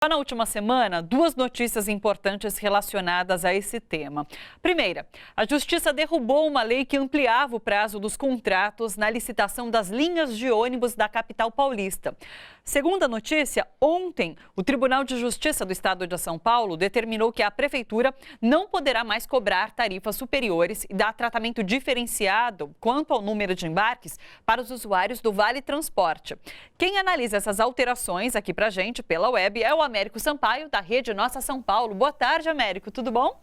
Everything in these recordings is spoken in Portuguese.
Na última semana, duas notícias importantes relacionadas a esse tema. Primeira, a Justiça derrubou uma lei que ampliava o prazo dos contratos na licitação das linhas de ônibus da capital paulista. Segunda notícia, ontem, o Tribunal de Justiça do Estado de São Paulo determinou que a Prefeitura não poderá mais cobrar tarifas superiores e dar tratamento diferenciado quanto ao número de embarques para os usuários do Vale Transporte. Quem analisa essas alterações aqui pra gente pela web é o Américo Sampaio, da Rede Nossa São Paulo. Boa tarde, Américo, tudo bom?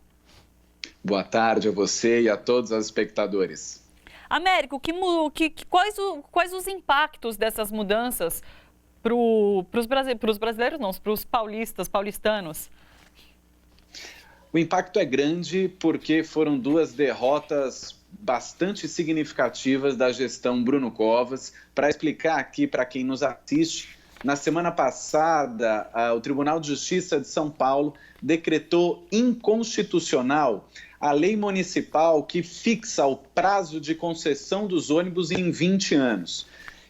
Boa tarde a você e a todos os espectadores. Américo, quais os impactos dessas mudanças para os brasileiros, não, para os paulistanos? O impacto é grande porque foram duas derrotas bastante significativas da gestão Bruno Covas. Para explicar aqui para quem nos assiste, na semana passada, o Tribunal de Justiça de São Paulo decretou inconstitucional a lei municipal que fixa o prazo de concessão dos ônibus em 20 anos.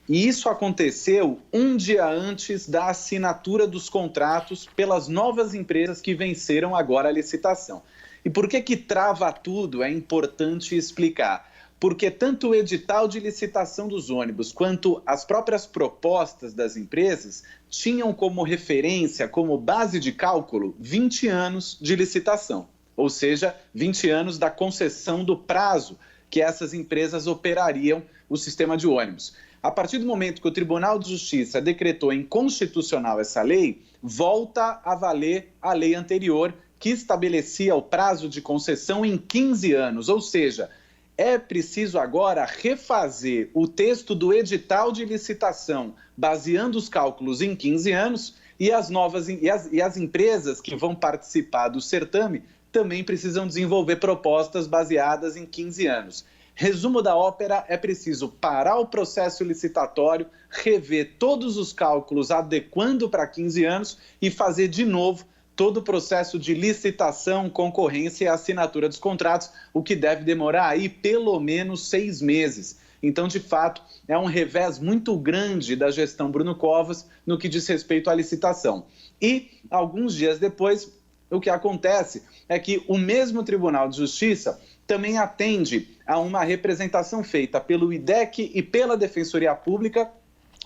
E isso aconteceu um dia antes da assinatura dos contratos pelas novas empresas que venceram agora a licitação. E por que trava tudo? É importante explicar. Porque tanto o edital de licitação dos ônibus quanto as próprias propostas das empresas tinham como referência, como base de cálculo, 20 anos de licitação. Ou seja, 20 anos da concessão do prazo que essas empresas operariam o sistema de ônibus. A partir do momento que o Tribunal de Justiça decretou inconstitucional essa lei, volta a valer a lei anterior, que estabelecia o prazo de concessão em 15 anos. Ou seja, é preciso agora refazer o texto do edital de licitação, baseando os cálculos em 15 anos, e as empresas que vão participar do certame também precisam desenvolver propostas baseadas em 15 anos. Resumo da ópera, é preciso parar o processo licitatório, rever todos os cálculos adequando para 15 anos e fazer de novo todo o processo de licitação, concorrência e assinatura dos contratos, o que deve demorar aí pelo menos 6 meses. Então, de fato, é um revés muito grande da gestão Bruno Covas no que diz respeito à licitação. E, alguns dias depois, o que acontece é que o mesmo Tribunal de Justiça também atende a uma representação feita pelo IDEC e pela Defensoria Pública,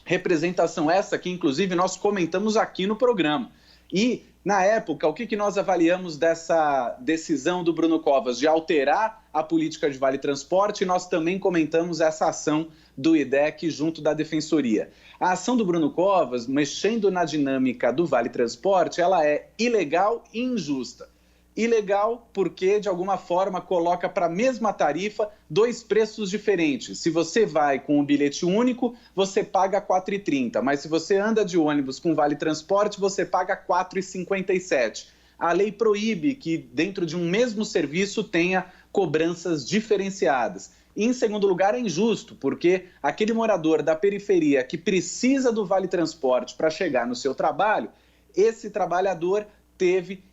representação essa que, inclusive, nós comentamos aqui no programa. E, na época, o que nós avaliamos dessa decisão do Bruno Covas de alterar a política de Vale Transporte? Nós também comentamos essa ação do IDEC junto da Defensoria. A ação do Bruno Covas, mexendo na dinâmica do Vale Transporte, ela é ilegal e injusta. Ilegal porque, de alguma forma, coloca para a mesma tarifa dois preços diferentes. Se você vai com um bilhete único, você paga R$ 4,30. Mas se você anda de ônibus com Vale Transporte, você paga R$ 4,57. A lei proíbe que, dentro de um mesmo serviço, tenha cobranças diferenciadas. E, em segundo lugar, é injusto, porque aquele morador da periferia que precisa do Vale Transporte para chegar no seu trabalho, esse trabalhador teve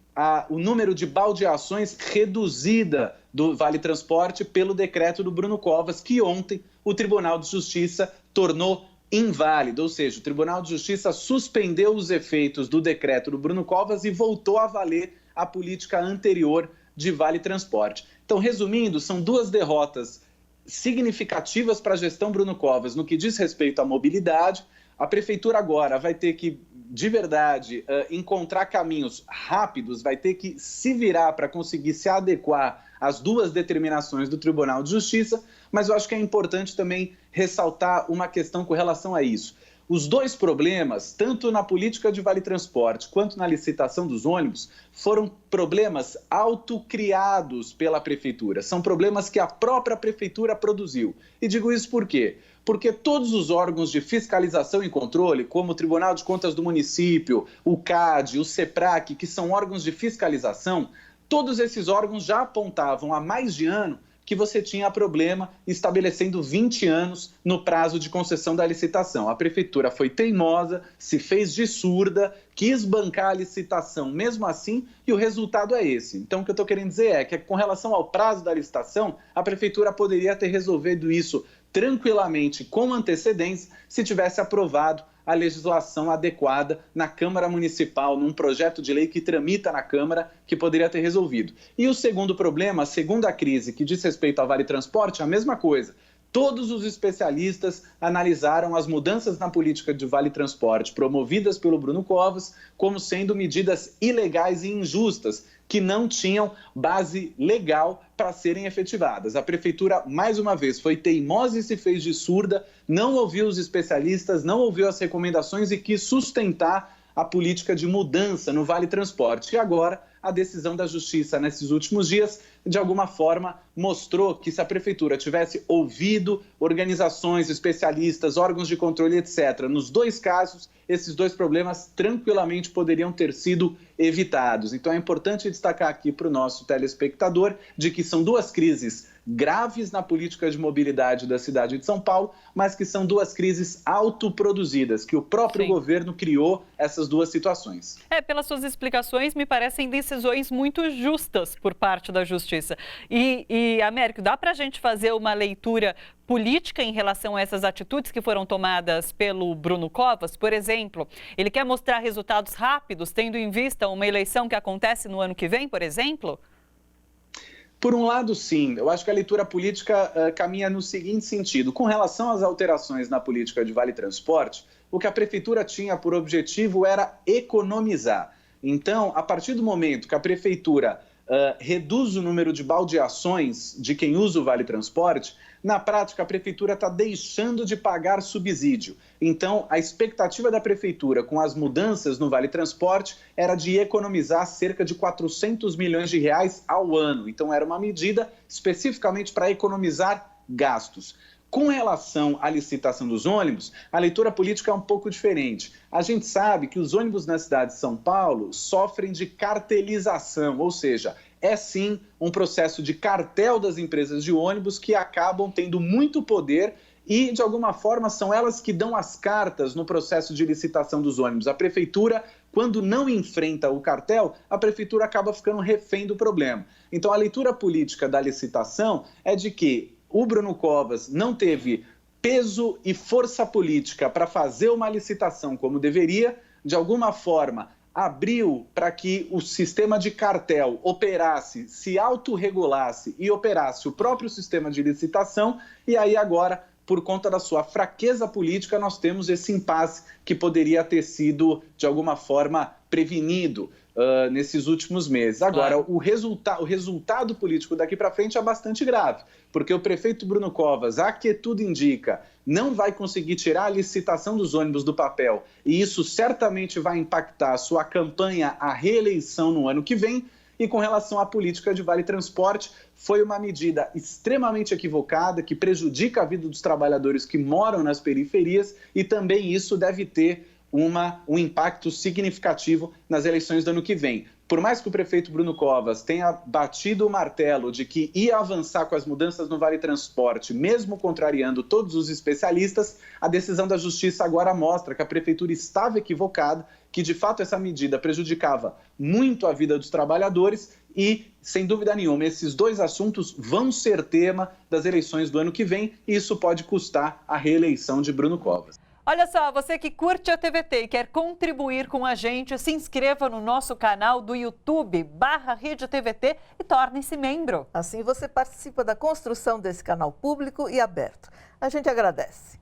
o número de baldeações reduzida do Vale Transporte pelo decreto do Bruno Covas, que ontem o Tribunal de Justiça tornou inválido, ou seja, o Tribunal de Justiça suspendeu os efeitos do decreto do Bruno Covas e voltou a valer a política anterior de Vale Transporte. Então, resumindo, são duas derrotas significativas para a gestão Bruno Covas no que diz respeito à mobilidade. A Prefeitura agora vai ter que, de verdade, encontrar caminhos rápidos, vai ter que se virar para conseguir se adequar às duas determinações do Tribunal de Justiça, mas eu acho que é importante também ressaltar uma questão com relação a isso. Os dois problemas, tanto na política de Vale Transporte quanto na licitação dos ônibus, foram problemas autocriados pela Prefeitura. São problemas que a própria Prefeitura produziu. E digo isso por quê? Porque todos os órgãos de fiscalização e controle, como o Tribunal de Contas do Município, o CAD, o CEPRAC, que são órgãos de fiscalização, todos esses órgãos já apontavam há mais de ano que você tinha problema estabelecendo 20 anos no prazo de concessão da licitação. A Prefeitura foi teimosa, se fez de surda, quis bancar a licitação mesmo assim, e o resultado é esse. Então, o que eu estou querendo dizer é que, com relação ao prazo da licitação, a Prefeitura poderia ter resolvido isso tranquilamente, com antecedência, se tivesse aprovado a legislação adequada na Câmara Municipal, num projeto de lei que tramita na Câmara, que poderia ter resolvido. E o segundo problema, a segunda crise, que diz respeito ao Vale Transporte, é a mesma coisa. Todos os especialistas analisaram as mudanças na política de Vale Transporte promovidas pelo Bruno Covas como sendo medidas ilegais e injustas, que não tinham base legal para serem efetivadas. A Prefeitura, mais uma vez, foi teimosa e se fez de surda, não ouviu os especialistas, não ouviu as recomendações e quis sustentar a política de mudança no Vale Transporte. E agora, a decisão da Justiça nesses últimos dias, de alguma forma, mostrou que se a Prefeitura tivesse ouvido organizações, especialistas, órgãos de controle, etc., nos dois casos, esses dois problemas tranquilamente poderiam ter sido evitados. Então é importante destacar aqui para o nosso telespectador de que são duas crises graves na política de mobilidade da cidade de São Paulo, mas que são duas crises autoproduzidas, que o próprio governo criou essas duas situações. Pelas suas explicações, me parecem decisões muito justas por parte da Justiça. E Américo, dá para a gente fazer uma leitura política em relação a essas atitudes que foram tomadas pelo Bruno Covas? Por exemplo, ele quer mostrar resultados rápidos, tendo em vista uma eleição que acontece no ano que vem, por exemplo? Por um lado, sim. Eu acho que a leitura política caminha no seguinte sentido. Com relação às alterações na política de Vale Transporte, o que a Prefeitura tinha por objetivo era economizar. Então, a partir do momento que a Prefeitura reduz o número de baldeações de quem usa o Vale Transporte, na prática a Prefeitura está deixando de pagar subsídio. Então, a expectativa da Prefeitura com as mudanças no Vale Transporte era de economizar cerca de 400 milhões de reais ao ano. Então, era uma medida especificamente para economizar gastos. Com relação à licitação dos ônibus, a leitura política é um pouco diferente. A gente sabe que os ônibus na cidade de São Paulo sofrem de cartelização, ou seja, é sim um processo de cartel das empresas de ônibus que acabam tendo muito poder e, de alguma forma, são elas que dão as cartas no processo de licitação dos ônibus. A Prefeitura, quando não enfrenta o cartel, a Prefeitura acaba ficando refém do problema. Então, a leitura política da licitação é de que o Bruno Covas não teve peso e força política para fazer uma licitação como deveria, de alguma forma abriu para que o sistema de cartel operasse, se autorregulasse e operasse o próprio sistema de licitação, e aí agora, por conta da sua fraqueza política, nós temos esse impasse que poderia ter sido, de alguma forma, prevenido nesses últimos meses. Agora, o resultado político daqui para frente é bastante grave, porque o prefeito Bruno Covas, a que tudo indica, não vai conseguir tirar a licitação dos ônibus do papel, e isso certamente vai impactar a sua campanha à reeleição no ano que vem. E com relação à política de Vale Transporte, foi uma medida extremamente equivocada, que prejudica a vida dos trabalhadores que moram nas periferias, e também isso deve ter um impacto significativo nas eleições do ano que vem. Por mais que o prefeito Bruno Covas tenha batido o martelo de que ia avançar com as mudanças no Vale Transporte, mesmo contrariando todos os especialistas, a decisão da Justiça agora mostra que a prefeitura estava equivocada, que de fato essa medida prejudicava muito a vida dos trabalhadores e, sem dúvida nenhuma, esses dois assuntos vão ser tema das eleições do ano que vem e isso pode custar a reeleição de Bruno Covas. Olha só, você que curte a TVT e quer contribuir com a gente, se inscreva no nosso canal do YouTube, /RedeTVT, e torne-se membro. Assim você participa da construção desse canal público e aberto. A gente agradece.